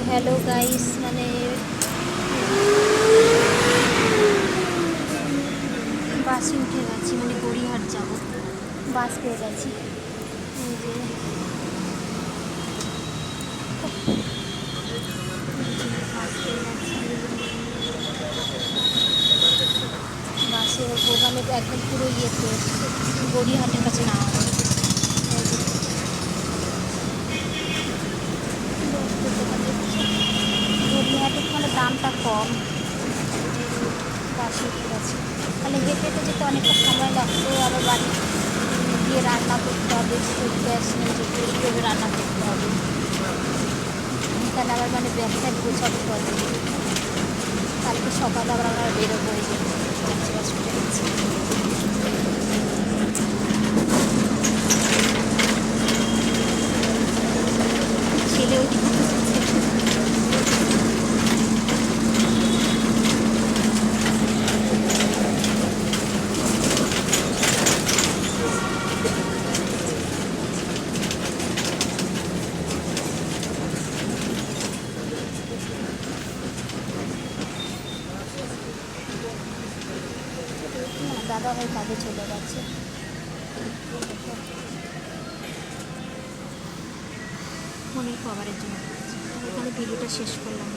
Hello guys, মানে বাসে উঠে গেছি, মানে গড়িয়াহাট যাবো, বাস পেয়ে গেছি। এই যে বাস পেয়ে গেছি, বাসে মানে একদম পুরো ইয়েতে গড়িয়াহাটের কাছে নামা। গড়িয়াহাটের মানে দামটা কম, বাসে উঠে গেছি। তাহলে হেঁটে হেঁটে যেতে অনেকটা সময় লাগতো, আবার বাড়ি গিয়ে রান্না করতে হবে, গ্যাস নিয়ে যেতে স্টোভে রান্না করতে হবে, তাহলে আবার মানে ব্যাগটা গোছাতে হবে। কালকে সকালে আবার আমরা বেরোবো, এই যে বাস উঠে গেছি। ছেলে ওই দাদা ভাই কাজে চলে গেছে। ফোনের কভারের জন্য এখানে ভিডিওটা শেষ করলাম।